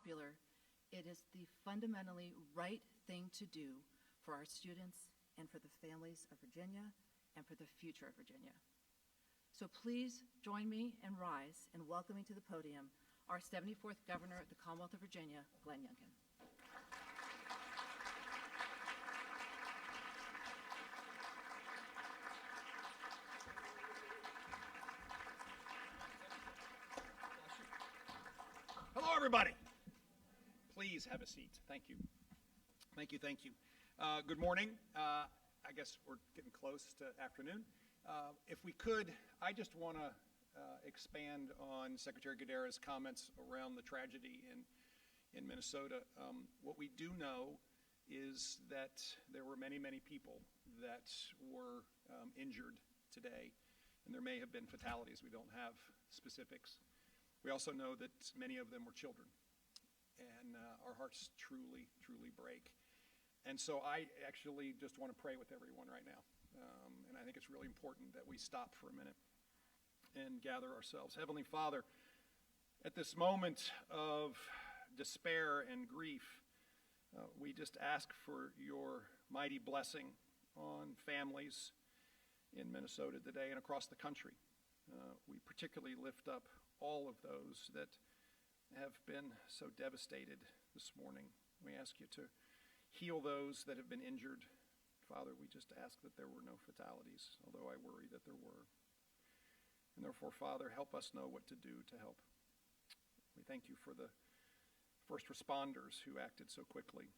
popular, it is the fundamentally right thing to do for our students and for the families of Virginia and for the future of Virginia. So please join me and rise in welcoming to the podium our 74th Governor of the Commonwealth of Virginia, Glenn Youngkin. Hello, everybody. Please have a seat. Thank you. Thank you, thank you. Good morning. I guess we're getting close to afternoon. If we could, I just want to expand on Secretary Gadara's comments around the tragedy in Minnesota. What we do know is that there were many, many people that were injured today, and there may have been fatalities. We don't have specifics. We also know that many of them were children, and our hearts truly, truly break. And so I actually just want to pray with everyone right now, and I think it's really important that we stop for a minute and gather ourselves. Heavenly Father, at this moment of despair and grief, we just ask for your mighty blessing on families in Minnesota today and across the country. We particularly lift up all of those that have been so devastated this morning. We ask you to heal those that have been injured. Father, we just ask that there were no fatalities, although I worry that there were. And therefore, Father, help us know what to do to help. We thank you for the first responders who acted so quickly.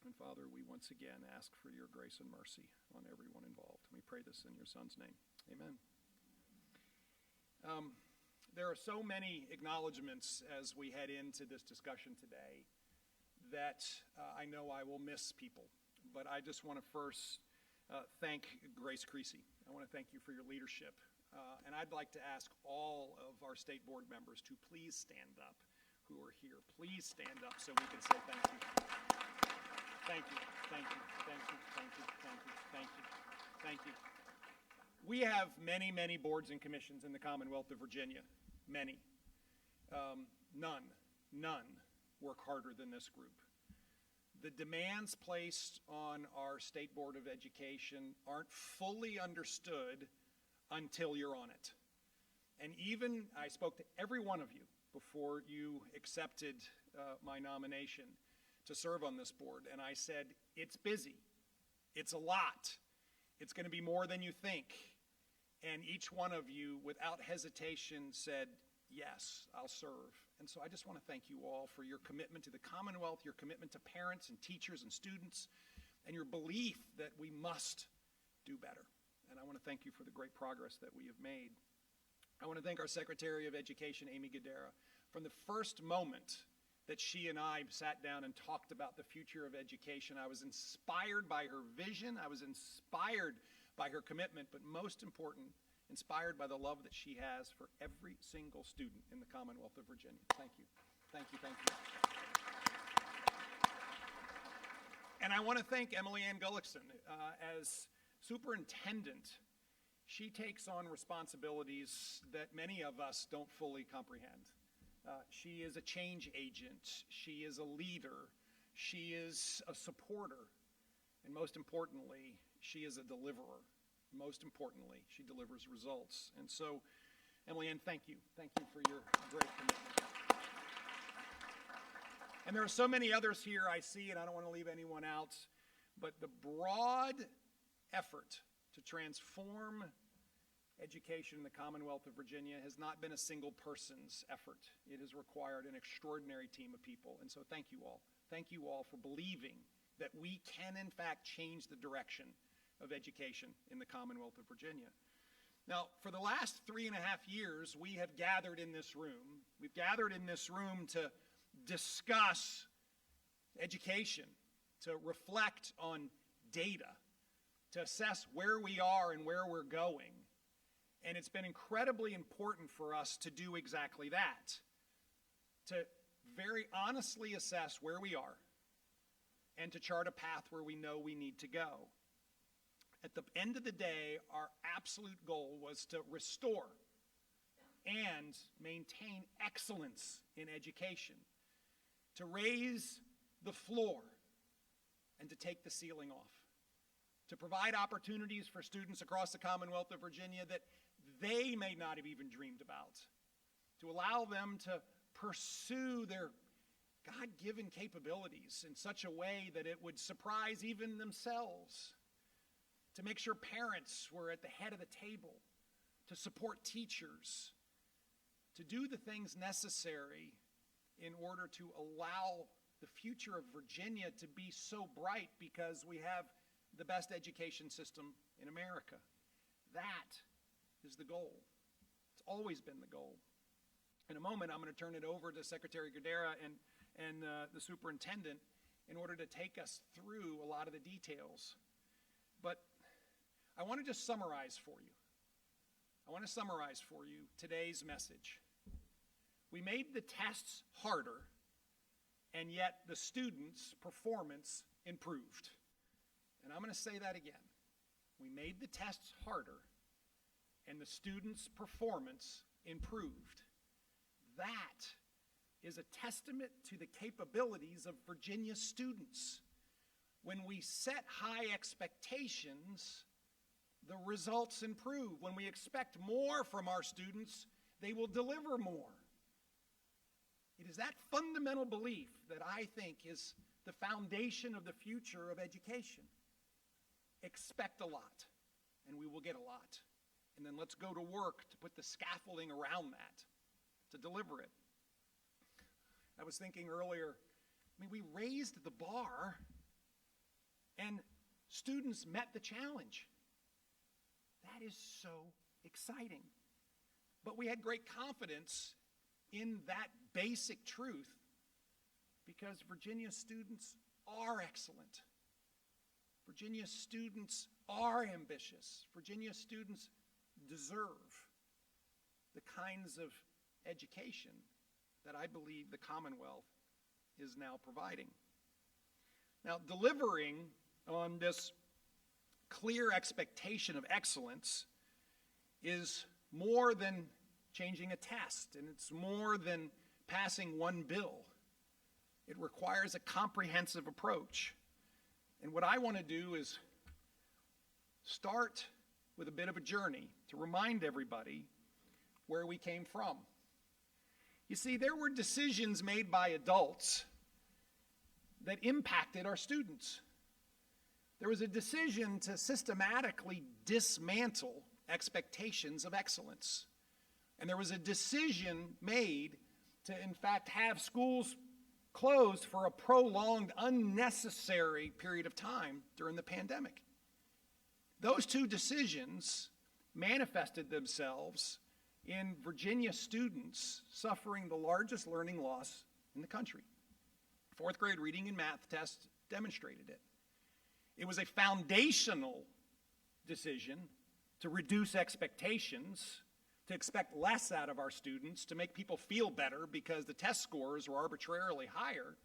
And Father, we once again ask for your grace and mercy on everyone involved. We pray this in your Son's name. Amen. There are so many acknowledgments as we head into this discussion today that I know I will miss people. But I just want to first thank Grace Creasy. I want to thank you for your leadership. And I'd like to ask all of our state board members to please stand up who are here. Please stand up so we can say thank you. Thank you, thank you, thank you, thank you, thank you, thank you, thank you. We have many, many boards and commissions in the Commonwealth of Virginia. Many. None work harder than this group. The demands placed on our State Board of Education aren't fully understood until you're on it. And even, I spoke to every one of you before you accepted my nomination to serve on this board, and I said, it's busy. It's a lot. It's going to be more than you think. And each one of you, without hesitation, said, yes, I'll serve. And so I just want to thank you all for your commitment to the Commonwealth, your commitment to parents and teachers and students, and your belief that we must do better. And I want to thank you for the great progress that we have made. I want to thank our Secretary of Education, Amy Gadara. From the first moment that she and I sat down and talked about the future of education, I was inspired by her vision. I was inspired by her commitment, but most important, inspired by the love that she has for every single student in the Commonwealth of Virginia. Thank you. Thank you, thank you. And I want to thank Emily Ann Gullickson. As superintendent, she takes on responsibilities that many of us don't fully comprehend. She is a change agent. She is a leader. She is a supporter. And most importantly, she is a deliverer. Most importantly, she delivers results. And so, Emily Ann, thank you. Thank you for your great commitment. And there are so many others here I see, and I don't want to leave anyone out, but the broad effort to transform education in the Commonwealth of Virginia has not been a single person's effort. It has required an extraordinary team of people. And so thank you all. Thank you all for believing that we can, in fact, change the direction of education in the Commonwealth of Virginia. Now, for the last 3.5 years, we have gathered in this room. We've gathered in this room to discuss education, to reflect on data, to assess where we are and where we're going. And it's been incredibly important for us to do exactly that, to very honestly assess where we are and to chart a path where we know we need to go. At the end of the day, our absolute goal was to restore and maintain excellence in education. to raise the floor and to take the ceiling off, to provide opportunities for students across the Commonwealth of Virginia that they may not have even dreamed about, to allow them to pursue their God-given capabilities in such a way that it would surprise even themselves, to make sure parents were at the head of the table, to support teachers, to do the things necessary in order to allow the future of Virginia to be so bright because we have the best education system in America. That is the goal. It's always been the goal. In a moment, I'm going to turn it over to Secretary Guidera and the superintendent in order to take us through a lot of the details. But I want to just summarize for you. I want to summarize for you today's message. We made the tests harder, and yet the students' performance improved. And I'm going to say that again. We made the tests harder, and the students' performance improved. That is a testament to the capabilities of Virginia students. When we set high expectations, the results improve. When we expect more from our students, they will deliver more. It is that fundamental belief that I think is the foundation of the future of education. Expect a lot, and we will get a lot. And then let's go to work to put the scaffolding around that, to deliver it. I was thinking earlier, we raised the bar, and students met the challenge. That is so exciting. But we had great confidence in that basic truth because Virginia students are excellent. Virginia students are ambitious. Virginia students deserve the kinds of education that I believe the Commonwealth is now providing. Now, delivering on this clear expectation of excellence is more than changing a test, and it's more than passing one bill. It requires a comprehensive approach. And what I want to do is start with a bit of a journey to remind everybody where we came from. You see, there were decisions made by adults that impacted our students. There was a decision to systematically dismantle expectations of excellence. And there was a decision made to, in fact, have schools closed for a prolonged, unnecessary period of time during the pandemic. Those two decisions manifested themselves in Virginia students suffering the largest learning loss in the country. Fourth grade reading and math tests demonstrated it. It was a foundational decision to reduce expectations, to expect less out of our students, to make people feel better because the test scores were arbitrarily higher,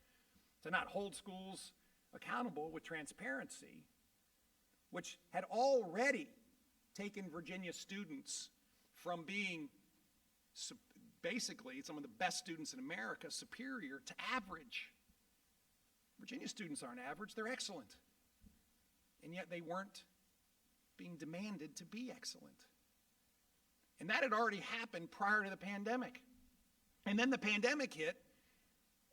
to not hold schools accountable with transparency, which had already taken Virginia students from being basically some of the best students in America superior to average. Virginia students aren't average, they're excellent. And yet they weren't being demanded to be excellent. And that had already happened prior to the pandemic. And then the pandemic hit,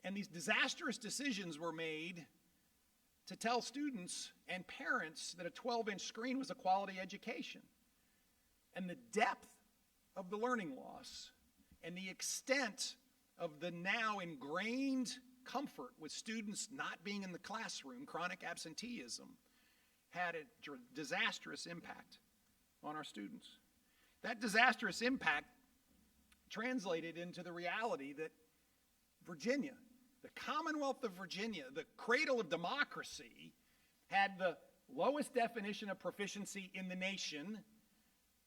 and these disastrous decisions were made to tell students and parents that a 12-inch screen was a quality education. And the depth of the learning loss and the extent of the now ingrained comfort with students not being in the classroom, chronic absenteeism, had a disastrous impact on our students. That disastrous impact translated into the reality that Virginia, the Commonwealth of Virginia, the cradle of democracy, had the lowest definition of proficiency in the nation.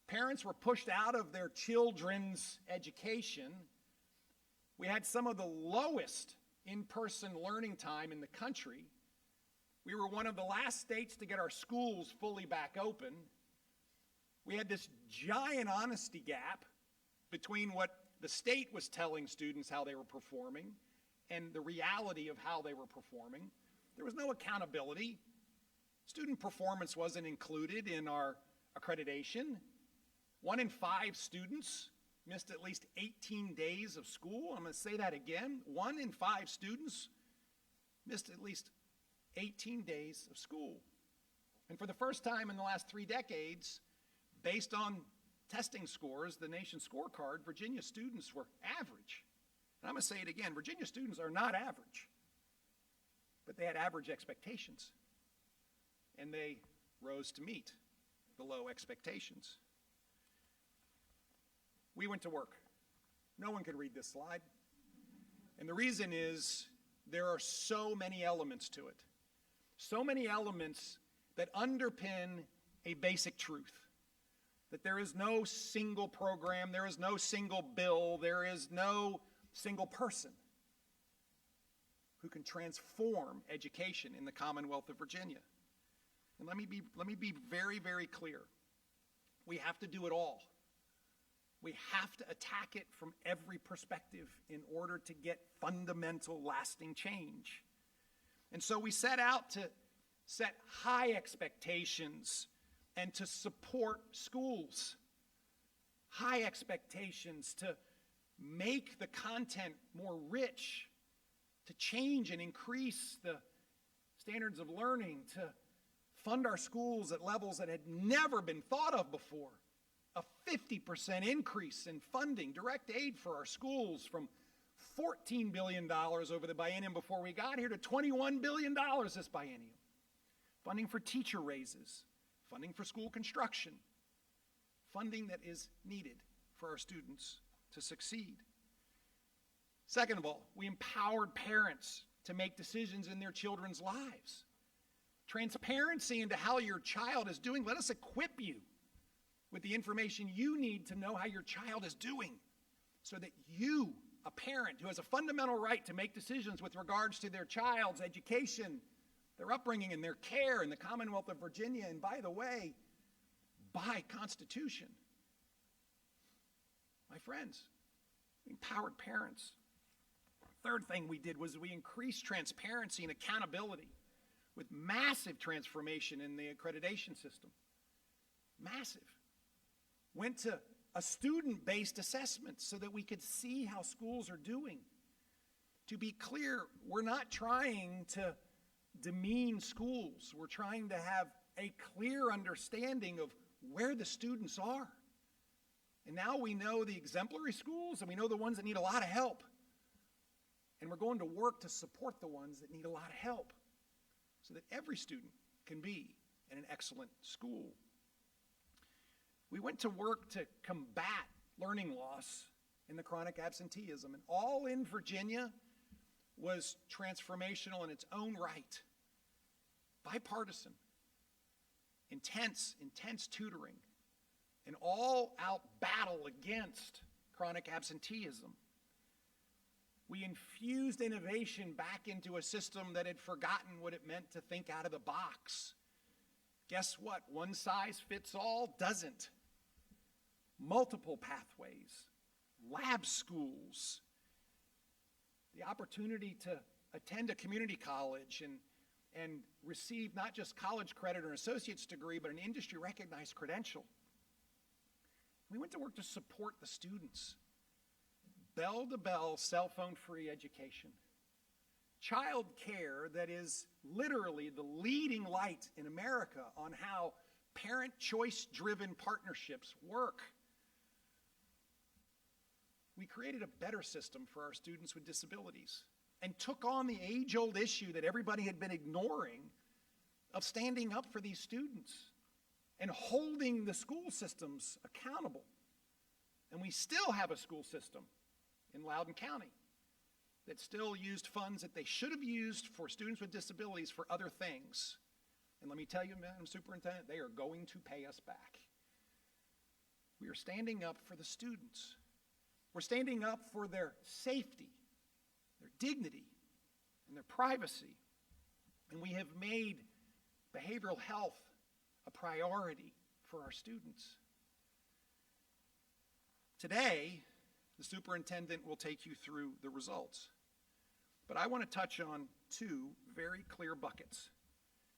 Parents were pushed out of their children's education. We had some of the lowest in-person learning time in the country. We were one of the last states to get our schools fully back open. We had this giant honesty gap between what the state was telling students how they were performing and the reality of how they were performing. There was no accountability. Student performance wasn't included in our accreditation. 1 in 5 students missed at least 18 days of school. I'm going to say that again. 1 in 5 students missed at least 18 days of school. And for the first time in the last 3 decades, based on testing scores, the nation's scorecard, Virginia students were average. And I'm going to say it again, Virginia students are not average, but they had average expectations, and they rose to meet the low expectations. We went to work. No one could read this slide. And the reason is there are so many elements to it, so many elements that underpin a basic truth, that there is no single program, there is no single bill, there is no single person who can transform education in the Commonwealth of Virginia. And let me be very, very clear. We have to do it all. We have to attack it from every perspective in order to get fundamental, lasting change. And so we set out to set high expectations and to support schools. High expectations to make the content more rich, to change and increase the standards of learning, to fund our schools at levels that had never been thought of before. A 50% increase in funding, direct aid for our schools, from $14 billion over the biennium before we got here to $21 billion this biennium. Funding for teacher raises, funding for school construction, funding that is needed for our students to succeed. Second of all, we empowered parents to make decisions in their children's lives. Transparency into how your child is doing. Let us equip you with the information you need to know how your child is doing, so that you, a parent who has a fundamental right to make decisions with regards to their child's education, their upbringing, and their care in the Commonwealth of Virginia, and by the way, by Constitution. My friends, we empowered parents. Third thing we did was we increased transparency and accountability with massive transformation in the accreditation system. Massive. Went to a student-based assessment so that we could see how schools are doing. To be clear, we're not trying to demean schools. We're trying to have a clear understanding of where the students are. And now we know the exemplary schools, and we know the ones that need a lot of help. And we're going to work to support the ones that need a lot of help so that every student can be in an excellent school. We went to work to combat learning loss in the chronic absenteeism, and all in Virginia was transformational in its own right. Bipartisan, intense tutoring, an all-out battle against chronic absenteeism. We infused innovation back into a system that had forgotten what it meant to think out of the box. Guess what? One size fits all doesn't. Multiple pathways, lab schools, the opportunity to attend a community college and receive not just college credit or an associate's degree, but an industry-recognized credential. We went to work to support the students. Bell-to-bell, cell phone-free education. Child care that is literally the leading light in America on how parent choice-driven partnerships work. We created a better system for our students with disabilities and took on the age-old issue that everybody had been ignoring of standing up for these students and holding the school systems accountable. And we still have a school system in Loudoun County that still used funds that they should have used for students with disabilities for other things. And let me tell you, Madam Superintendent, they are going to pay us back. We are standing up for the students. We're standing up for their safety, their dignity, and their privacy. And we have made behavioral health a priority for our students. Today, the superintendent will take you through the results. But I want to touch on two very clear buckets.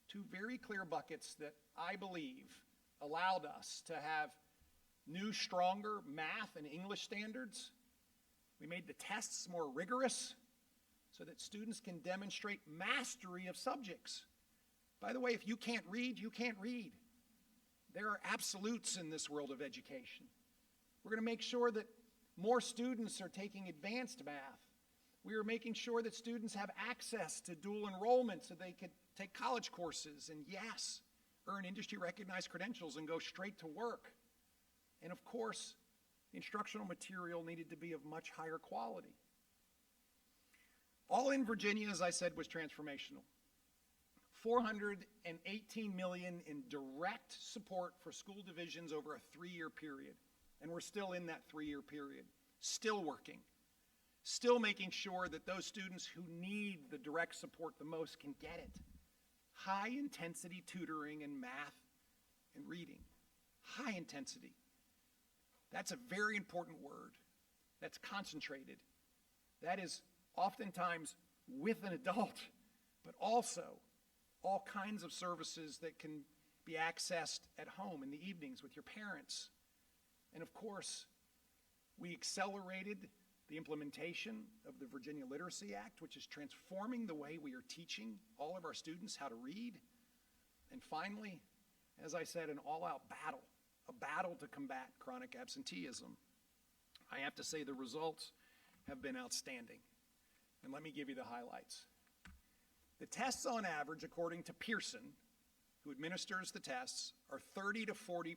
Two very clear buckets that I believe allowed us to have new, stronger math and English standards. We made the tests more rigorous so that students can demonstrate mastery of subjects. By the way, if you can't read, you can't read. There are absolutes in this world of education. We're going to make sure that more students are taking advanced math. We are making sure that students have access to dual enrollment so they could take college courses and, yes, earn industry-recognized credentials and go straight to work. And, of course, the instructional material needed to be of much higher quality. All in Virginia, as I said, was transformational. $418 million in direct support for school divisions over a 3-year period. And we're still in that 3-year period, still working, still making sure that those students who need the direct support the most can get it. High-intensity tutoring in math and reading. High intensity. That's a very important word. That's concentrated. That is oftentimes with an adult, but also all kinds of services that can be accessed at home in the evenings with your parents. And of course, we accelerated the implementation of the Virginia Literacy Act, which is transforming the way we are teaching all of our students how to read. And finally, as I said, an all-out battle, a battle to combat chronic absenteeism. I have to say the results have been outstanding. And let me give you the highlights. The tests on average, according to Pearson, who administers the tests, are 30 to 40%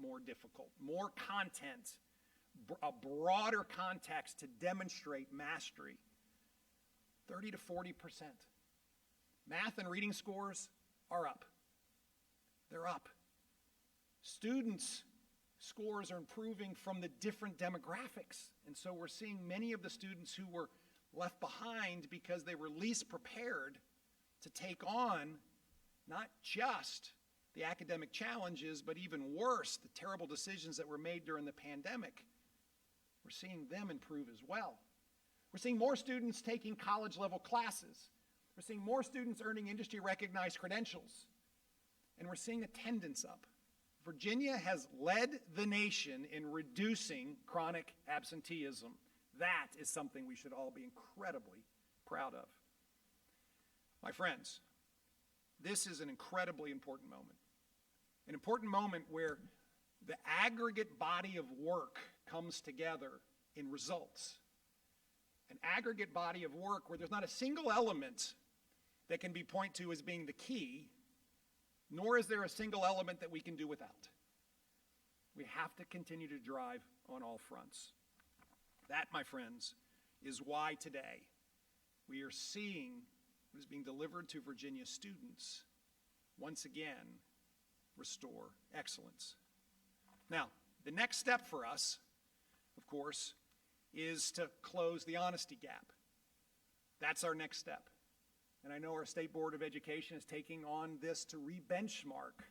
more difficult, more content, a broader context to demonstrate mastery. 30 to 40%. Math and reading scores are up. They're up. Students' scores are improving from the different demographics. And so we're seeing many of the students who were left behind because they were least prepared to take on not just the academic challenges, but even worse, the terrible decisions that were made during the pandemic. We're seeing them improve as well. We're seeing more students taking college-level classes. We're seeing more students earning industry-recognized credentials. And we're seeing attendance up. Virginia has led the nation in reducing chronic absenteeism. That is something we should all be incredibly proud of. My friends, this is an incredibly important moment. An important moment where the aggregate body of work comes together in results. An aggregate body of work where there's not a single element that can be pointed to as being the key, nor is there a single element that we can do without. We have to continue to drive on all fronts. That, my friends, is why today we are seeing what is being delivered to Virginia students once again restore excellence. Now, the next step for us, of course, is to close the honesty gap. That's our next step. And I know our State Board of Education is taking on this to re-benchmark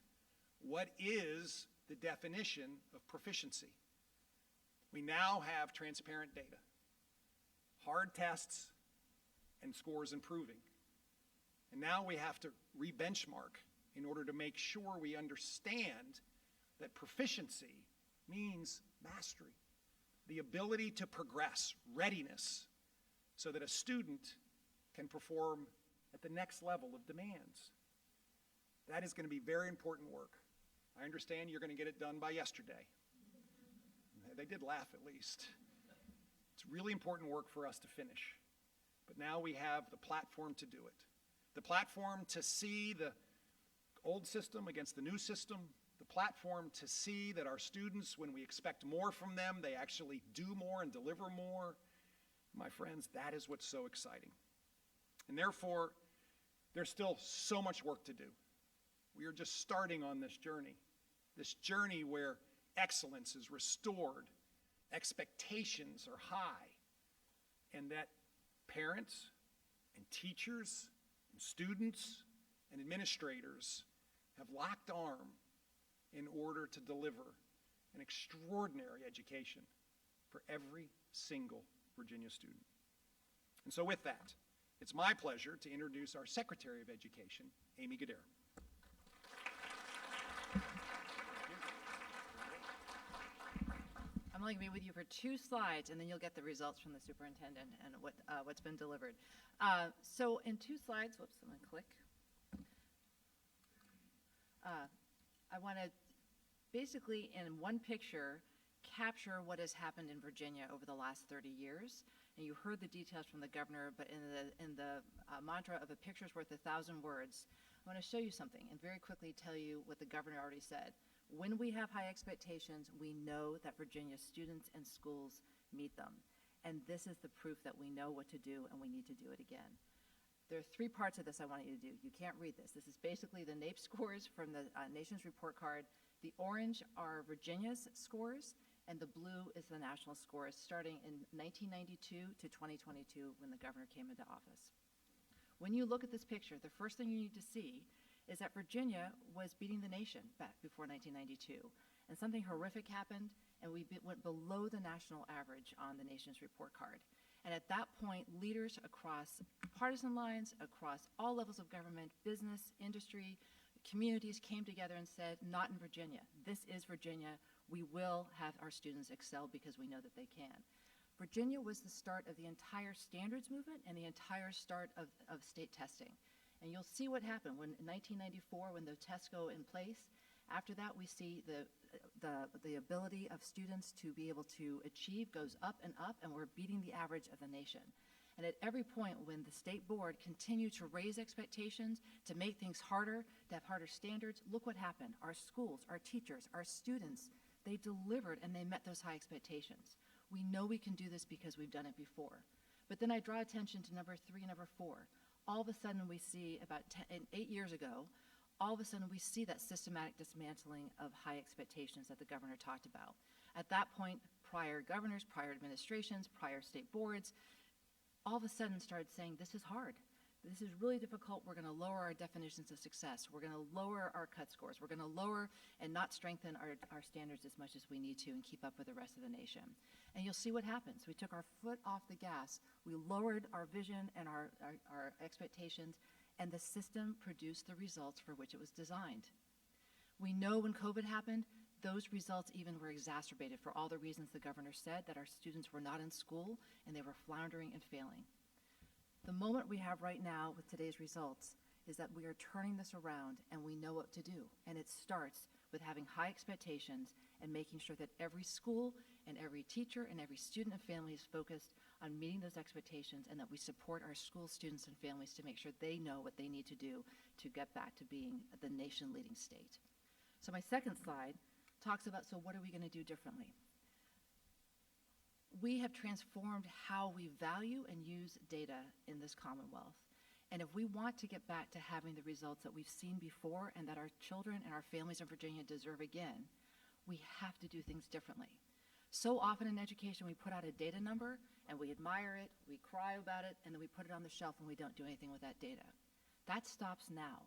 what is the definition of proficiency. We now have transparent data, hard tests, and scores improving. And now we have to re-benchmark in order to make sure we understand that proficiency means mastery, the ability to progress, readiness, so that a student can perform at the next level of demands. That is going to be very important work. I understand you're going to get it done by yesterday. They did laugh at least. It's really important work for us to finish. But now we have the platform to do it. The platform to see the old system against the new system. The platform to see that our students, when we expect more from them, they actually do more and deliver more. My friends, that is what's so exciting. And therefore, there's still so much work to do. We are just starting on this journey where excellence is restored, expectations are high, and that parents and teachers and students and administrators have locked arm in order to deliver an extraordinary education for every single Virginia student. And so with that, It's my pleasure to introduce our Secretary of Education, Amy Goodere. I'm only going to be with you for 2 slides, and then you'll get the results from the superintendent and what's been delivered. So in 2 slides, whoops, I'm going to click. I want to basically, in one picture, capture what has happened in Virginia over the last 30 years. And you heard the details from the governor, but in the mantra of a picture's worth 1,000 words, I want to show you something and very quickly tell you what the governor already said. When we have high expectations, we know that Virginia students and schools meet them. And this is the proof that we know what to do and we need to do it again. There are 3 parts of this I want you to do. You can't read this. This is basically the NAEP scores from the nation's report card. The orange are Virginia's scores, and the blue is the national scores starting in 1992 to 2022 when the governor came into office. When you look at this picture, the first thing you need to see is that Virginia was beating the nation back before 1992. And something horrific happened, and we went below the national average on the nation's report card. And at that point, leaders across partisan lines, across all levels of government, business, industry, communities came together and said, not in Virginia. This is Virginia. We will have our students excel because we know that they can. Virginia was the start of the entire standards movement and the entire start of state testing. And you'll see what happened when in 1994, when the tests go in place. After that, we see the ability of students to be able to achieve goes up, and we're beating the average of the nation. And at every point when the state board continued to raise expectations, to make things harder, to have harder standards, look what happened. Our schools, our teachers, our students, they delivered and they met those high expectations. We know we can do this because we've done it before. But then I draw attention to number 3 and number 4. All of a sudden we see about 8 years ago, all of a sudden we see that systematic dismantling of high expectations that the governor talked about. At that point, prior governors, prior administrations, prior state boards, all of a sudden started saying, this is hard. This is really difficult. We're going to lower our definitions of success. We're going to lower our cut scores. We're going to lower and not strengthen our standards as much as we need to and keep up with the rest of the nation. And you'll see what happens. We took our foot off the gas. We lowered our vision and our expectations, and the system produced the results for which it was designed. We know when COVID happened, those results even were exacerbated for all the reasons the governor said, that our students were not in school and they were floundering and failing. The moment we have right now with today's results is that we are turning this around and we know what to do. And it starts with having high expectations and making sure that every school and every teacher and every student and family is focused on meeting those expectations, and that we support our school students and families to make sure they know what they need to do to get back to being the nation-leading state. So my second slide talks about, so what are we going to do differently? We have transformed how we value and use data in this Commonwealth. And if we want to get back to having the results that we've seen before and that our children and our families in Virginia deserve again, we have to do things differently. So often in education, we put out a data number and we admire it, we cry about it, and then we put it on the shelf and we don't do anything with that data. That stops now.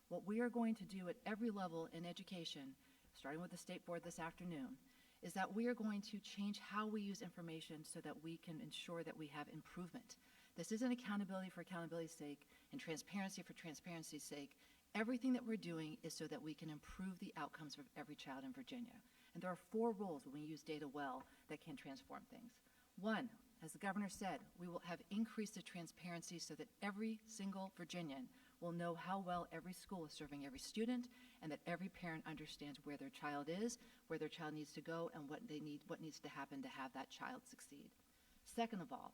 What we are going to do at every level in education, starting with the state board this afternoon, is that we are going to change how we use information so that we can ensure that we have improvement. This isn't accountability for accountability's sake and transparency for transparency's sake. Everything that we're doing is so that we can improve the outcomes of every child in Virginia. And there are 4 rules when we use data well that can transform things. 1, as the governor said, we will have increased the transparency so that every single Virginian will know how well every school is serving every student, and that every parent understands where their child is, where their child needs to go, and what needs to happen to have that child succeed. Second of all,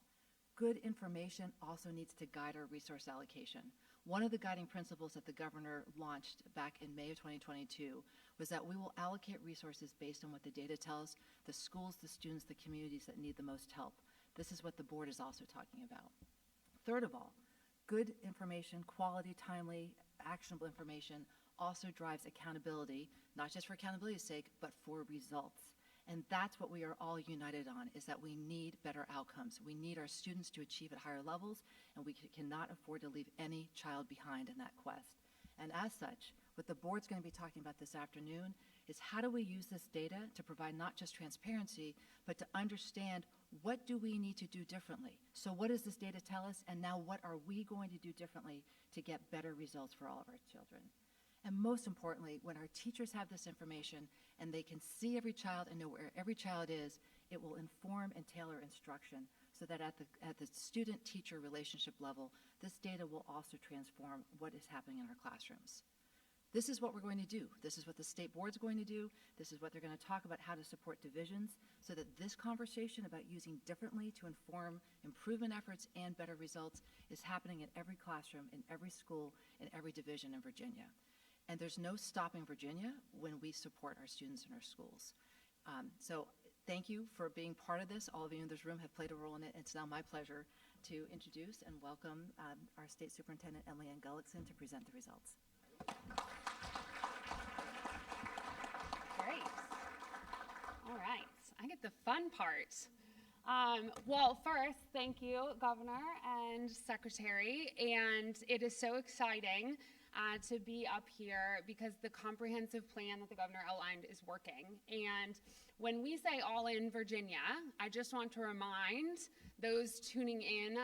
good information also needs to guide our resource allocation. One of the guiding principles that the governor launched back in May of 2022 was that we will allocate resources based on what the data tells the schools, the students, the communities that need the most help. This is what the board is also talking about. Third of all, good information, quality, timely, actionable information also drives accountability, not just for accountability's sake, but for results. And that's what we are all united on, is that we need better outcomes. We need our students to achieve at higher levels, and we cannot afford to leave any child behind in that quest. And as such, what the board's going to be talking about this afternoon is how do we use this data to provide not just transparency, but to understand what do we need to do differently? So what does this data tell us? And now what are we going to do differently to get better results for all of our children? And most importantly, when our teachers have this information and they can see every child and know where every child is, it will inform and tailor instruction so that at the student-teacher relationship level, this data will also transform what is happening in our classrooms. This is what we're going to do. This is what the state board's going to do. This is what they're going to talk about, how to support divisions, so that this conversation about using differently to inform improvement efforts and better results is happening in every classroom, in every school, in every division in Virginia. And there's no stopping Virginia when we support our students in our schools. So thank you for being part of this. All of you in this room have played a role in it. It's now my pleasure to introduce and welcome our State Superintendent, Emily Ann Gullickson, to present the results. Great. All right. I get the fun part. Well, first, thank you, Governor and Secretary. And it is so exciting to be up here because the comprehensive plan that the Governor outlined is working. And when we say all in Virginia, I just want to remind those tuning in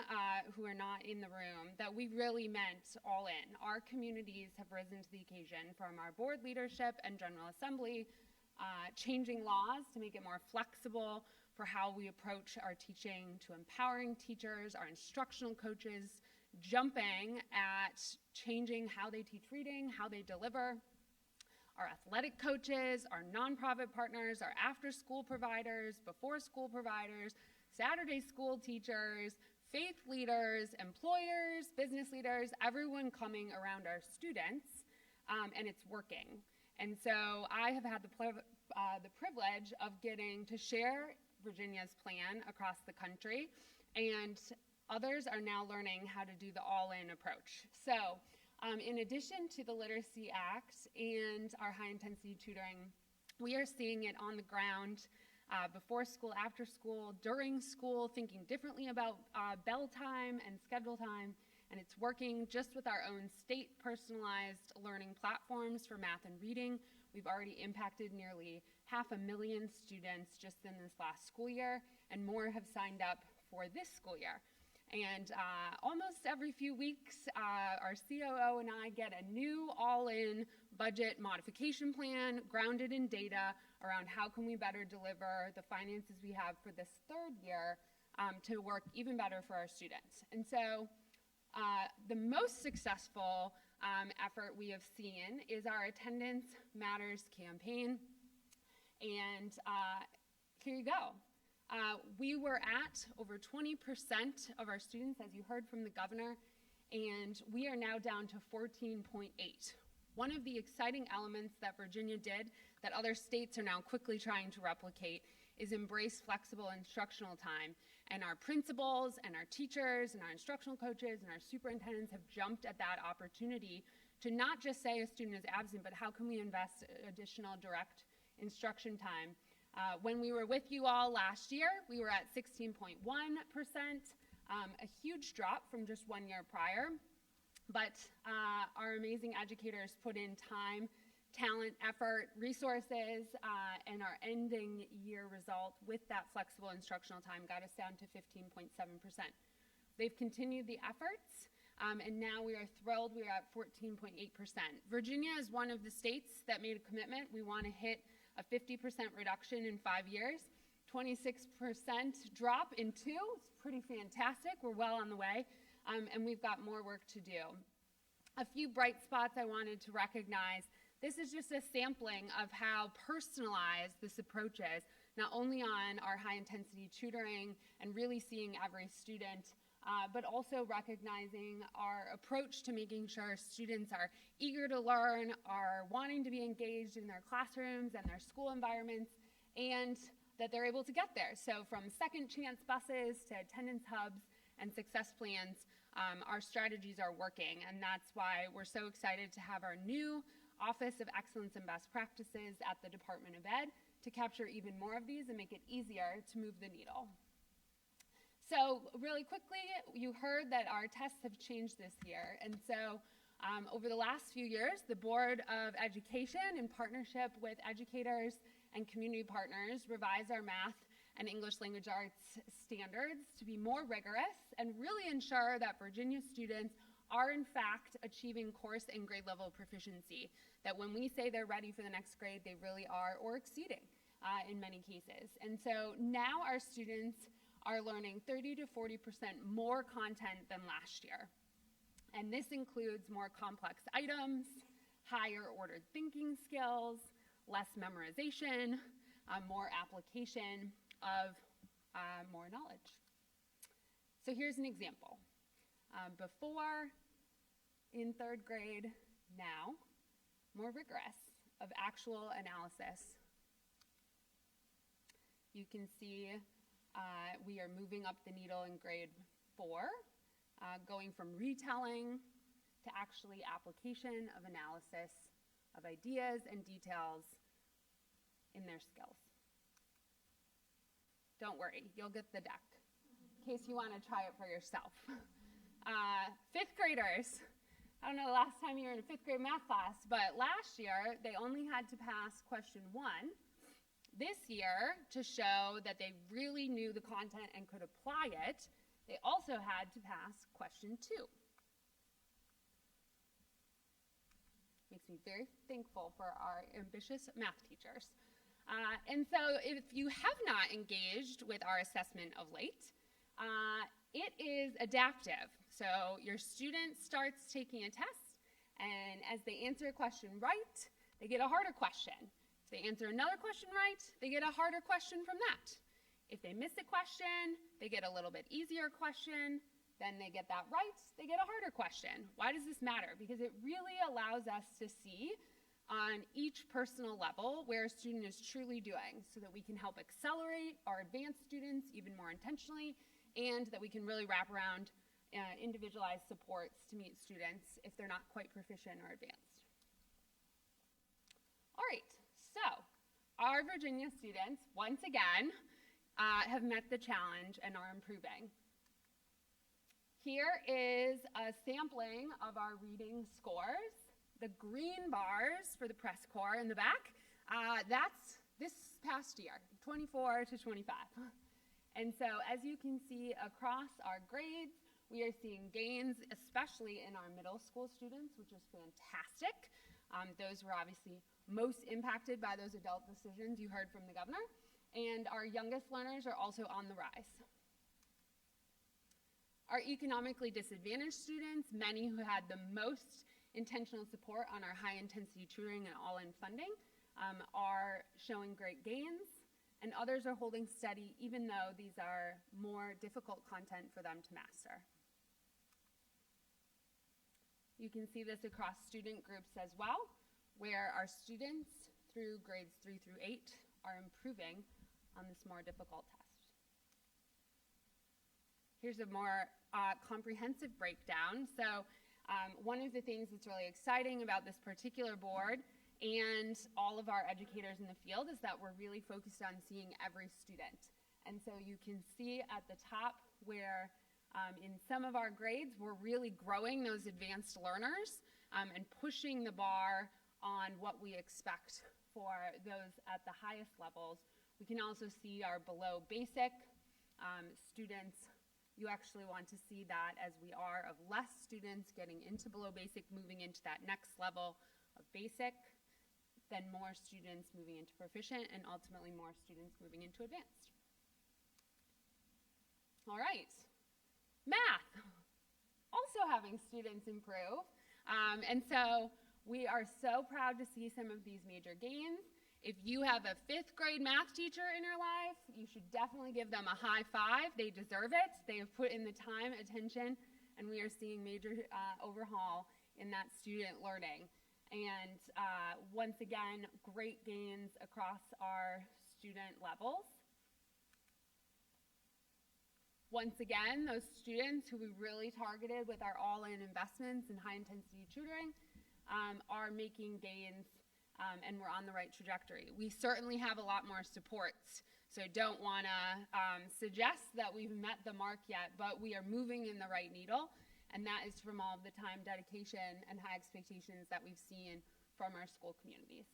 who are not in the room that we really meant all in. Our communities have risen to the occasion, from our board leadership and General Assembly, changing laws to make it more flexible for how we approach our teaching, to empowering teachers, our instructional coaches, jumping at changing how they teach reading, how they deliver, our athletic coaches, our nonprofit partners, our after-school providers, before-school providers, Saturday school teachers, faith leaders, employers, business leaders, everyone coming around our students, and it's working. And so I have had the privilege of getting to share Virginia's plan across the country, and others are now learning how to do the all-in approach. So in addition to the Literacy Act and our high-intensity tutoring, we are seeing it on the ground before school, after school, during school, thinking differently about bell time and schedule time, and it's working just with our own state personalized learning platforms for math and reading. We've already impacted nearly 500,000 students just in this last school year, and more have signed up for this school year. And almost every few weeks, our COO and I get a new all-in budget modification plan grounded in data around how can we better deliver the finances we have for this third year to work even better for our students. And so the most successful effort we have seen is our Attendance Matters campaign. And here you go. We were at over 20% of our students, as you heard from the governor, and we are now down to 14.8. One of the exciting elements that Virginia did that other states are now quickly trying to replicate is embrace flexible instructional time. And our principals and our teachers and our instructional coaches and our superintendents have jumped at that opportunity to not just say a student is absent, but how can we invest additional direct instruction time. When we were with you all last year, we were at 16.1%, a huge drop from just 1 year prior. But our amazing educators put in time, talent, effort, resources, and our ending year result with that flexible instructional time got us down to 15.7%. They've continued the efforts, and now we are thrilled. We are at 14.8%. Virginia is one of the states that made a commitment. We want to hit a 50% reduction in 5 years, 26% drop in 2. It's pretty fantastic. We're well on the way, and we've got more work to do. A few bright spots I wanted to recognize. This is just a sampling of how personalized this approach is, not only on our high-intensity tutoring and really seeing every student, but also recognizing our approach to making sure students are eager to learn, are wanting to be engaged in their classrooms and their school environments, and that they're able to get there. So from second chance buses to attendance hubs and success plans, our strategies are working, and that's why we're so excited to have our new Office of Excellence and Best Practices at the Department of Ed to capture even more of these and make it easier to move the needle. So really quickly, you heard that our tests have changed this year, and so over the last few years, the Board of Education, in partnership with educators and community partners, revised our math and English language arts standards to be more rigorous and really ensure that Virginia students are in fact achieving course and grade level proficiency, that when we say they're ready for the next grade, they really are, or exceeding in many cases. And so now our students are learning 30 to 40% more content than last year. And this includes more complex items, higher ordered thinking skills, less memorization, more application of more knowledge. So here's an example. Before in third grade, now, more rigorous of actual analysis. You can see we are moving up the needle in grade 4, going from retelling to actually application of analysis of ideas and details in their skills. Don't worry, you'll get the deck in case you want to try it for yourself. Fifth graders, I don't know the last time you were in a fifth grade math class, but last year they only had to pass question 1. This year, to show that they really knew the content and could apply it, they also had to pass question 2. Makes me very thankful for our ambitious math teachers. And so if you have not engaged with our assessment of late, it is adaptive. So your student starts taking a test, and as they answer a question right, they get a harder question. If they answer another question right, they get a harder question from that. If they miss a question, they get a little bit easier question. Then they get that right, they get a harder question. Why does this matter? Because it really allows us to see on each personal level where a student is truly doing, so that we can help accelerate our advanced students even more intentionally, and that we can really wrap around individualized supports to meet students if they're not quite proficient or advanced. All right, so our Virginia students, once again, have met the challenge and are improving. Here is a sampling of our reading scores. The green bars for the press corps in the back, that's this past year, 24 to 25. And so as you can see across our grades, we are seeing gains, especially in our middle school students, which is fantastic. Those were obviously most impacted by those adult decisions you heard from the governor. And our youngest learners are also on the rise. Our economically disadvantaged students, many who had the most intentional support on our high-intensity tutoring and all-in funding, are showing great gains, and others are holding steady even though these are more difficult content for them to master. You can see this across student groups as well, where our students through grades 3 through 8 are improving on this more difficult test. Here's a more comprehensive breakdown. So one of the things that's really exciting about this particular board and all of our educators in the field is that we're really focused on seeing every student. And so you can see at the top where in some of our grades, we're really growing those advanced learners and pushing the bar on what we expect for those at the highest levels. We can also see our below basic students. You actually want to see that as we are of less students getting into below basic, moving into that next level of basic, then more students moving into proficient, and ultimately more students moving into advanced. All right. Math, also having students improve. And so we are so proud to see some of these major gains. If you have a 5th grade math teacher in your life, you should definitely give them a high five. They deserve it. They have put in the time, attention, and we are seeing major overhaul in that student learning. And once again, great gains across our student levels. Once again, those students who we really targeted with our all-in investments and high-intensity tutoring are making gains, and we're on the right trajectory. We certainly have a lot more supports, so don't want to suggest that we've met the mark yet, but we are moving in the right needle, and that is from all of the time, dedication, and high expectations that we've seen from our school communities.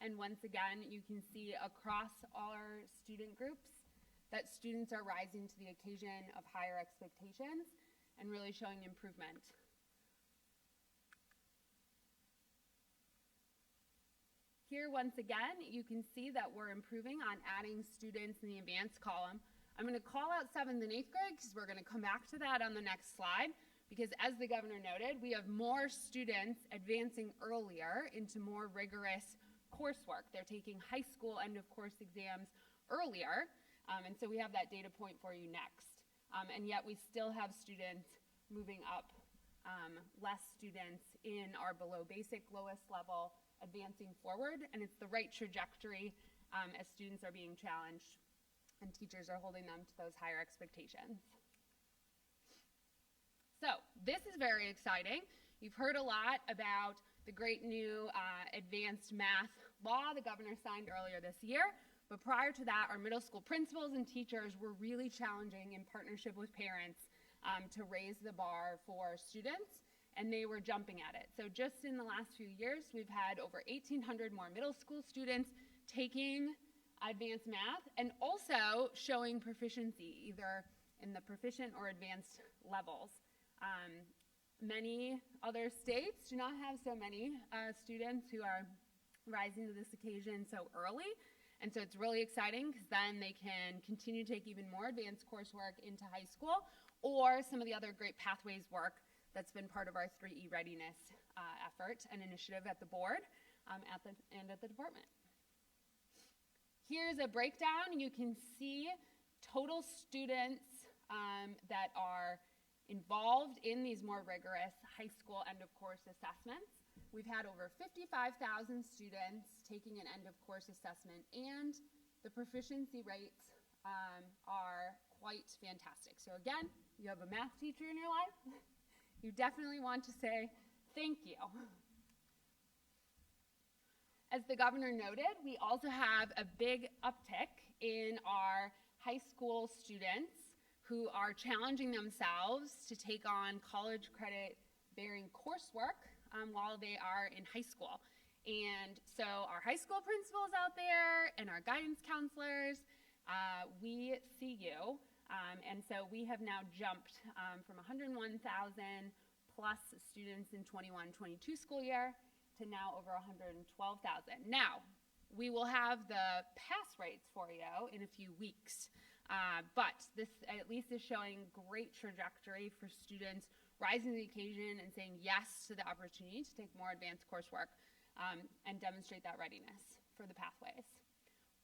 And once again, you can see across our student groups that students are rising to the occasion of higher expectations and really showing improvement. Here, once again, you can see that we're improving on adding students in the advanced column. I'm going to call out 7th and 8th grade because we're going to come back to that on the next slide, because as the governor noted, we have more students advancing earlier into more rigorous coursework. They're taking high school end of course exams earlier, and so we have that data point for you next. And yet we still have students moving up, less students in our below basic lowest level advancing forward, and it's the right trajectory as students are being challenged and teachers are holding them to those higher expectations. So this is very exciting. You've heard a lot about the great new advanced math law the governor signed earlier this year, but prior to that, our middle school principals and teachers were really challenging in partnership with parents to raise the bar for students, and they were jumping at it. So just in the last few years, we've had over 1,800 more middle school students taking advanced math and also showing proficiency, either in the proficient or advanced levels. Many other states do not have so many students who are rising to this occasion so early, and so it's really exciting because then they can continue to take even more advanced coursework into high school, or some of the other great pathways work that's been part of our 3E readiness effort and initiative at the board and at the department. Here's a breakdown. You can see total students that are involved in these more rigorous high school end of course assessments. We've had over 55,000 students taking an end of course assessment, and the proficiency rates are quite fantastic. So again, you have a math teacher in your life, you definitely want to say thank you. As the governor noted, we also have a big uptick in our high school students who are challenging themselves to take on college credit bearing coursework while they are in high school. And so our high school principals out there and our guidance counselors, we see you. And so we have now jumped from 101,000 plus students in 21-22 school year to now over 112,000. Now, we will have the pass rates for you in a few weeks, but this at least is showing great trajectory for students rising to the occasion and saying yes to the opportunity to take more advanced coursework and demonstrate that readiness for the pathways.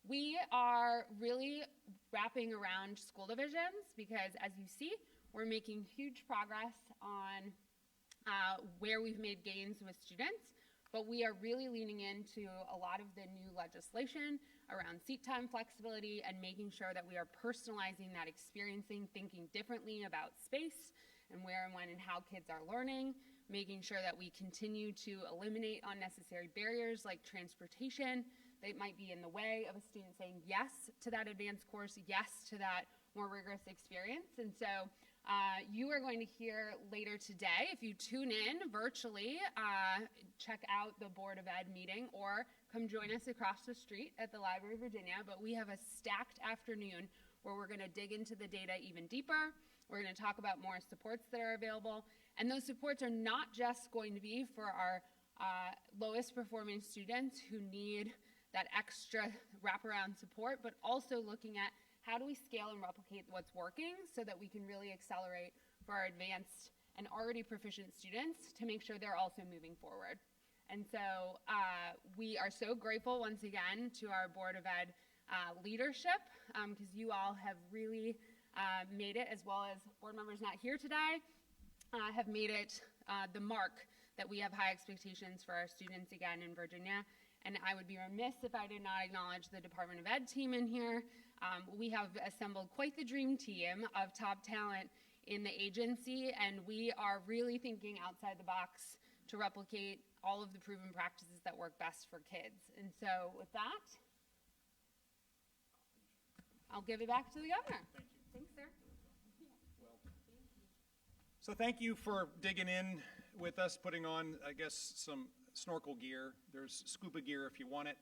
We are really wrapping around school divisions because, as you see, we're making huge progress on where we've made gains with students, but we are really leaning into a lot of the new legislation around seat time flexibility and making sure that we are personalizing that experiencing, thinking differently about space and where and when and how kids are learning, making sure that we continue to eliminate unnecessary barriers like transportation that might be in the way of a student saying yes to that advanced course, yes to that more rigorous experience. And so you are going to hear later today, if you tune in virtually, check out the Board of Ed meeting or come join us across the street at the Library of Virginia. But we have a stacked afternoon where we're going to dig into the data even deeper. We're going to talk about more supports that are available. And those supports are not just going to be for our lowest performing students who need that extra wraparound support, but also looking at how do we scale and replicate what's working so that we can really accelerate for our advanced and already proficient students to make sure they're also moving forward. And so we are so grateful once again to our Board of Ed leadership because you all have really made it, as well as board members not here today, have made it the mark that we have high expectations for our students again in Virginia. And I would be remiss if I did not acknowledge the Department of Ed team in here. We have assembled quite the dream team of top talent in the agency, and we are really thinking outside the box to replicate all of the proven practices that work best for kids. And so with that, I'll give it back to the governor. Thank you. Thanks, sir. So thank you for digging in with us, putting on, I guess, some snorkel gear. There's scuba gear if you want it.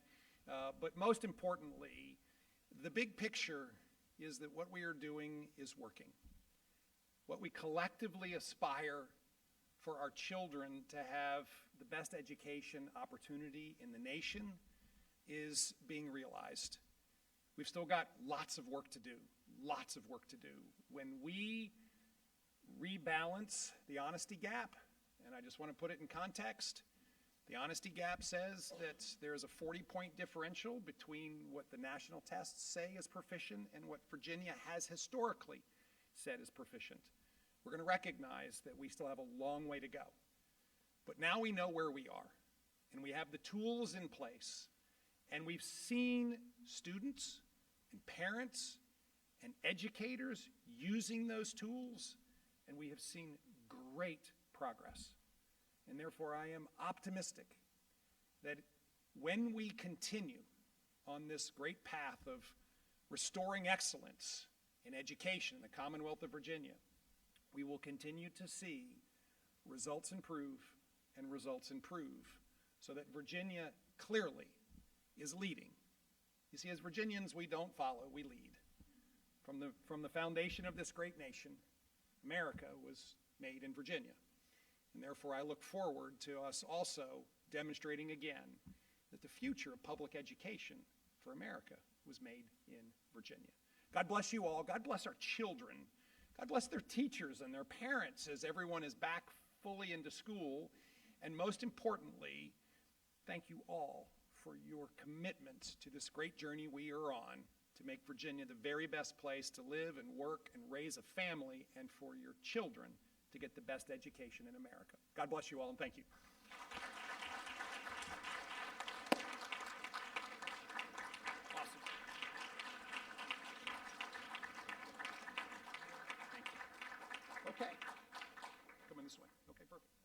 But most importantly, the big picture is that what we are doing is working. What we collectively aspire for our children to have the best education opportunity in the nation is being realized. We've still got lots of work to do, lots of work to do. When we rebalance the honesty gap, and I just want to put it in context, the honesty gap says that there is a 40-point differential between what the national tests say is proficient and what Virginia has historically said is proficient. We're going to recognize that we still have a long way to go. But now we know where we are, and we have the tools in place, and we've seen students and parents and educators using those tools, and we have seen great progress. And therefore, I am optimistic that when we continue on this great path of restoring excellence in education in the Commonwealth of Virginia, we will continue to see results improve and results improve so that Virginia clearly is leading. You see, as Virginians, we don't follow, we lead. From the foundation of this great nation, America was made in Virginia. And therefore, I look forward to us also demonstrating again that the future of public education for America was made in Virginia. God bless you all. God bless our children. God bless their teachers and their parents as everyone is back fully into school. And most importantly, thank you all for your commitment to this great journey we are on to make Virginia the very best place to live and work and raise a family, and for your children to get the best education in America. God bless you all, and thank you. Awesome. Thank you. Okay. Coming this way. Okay, perfect.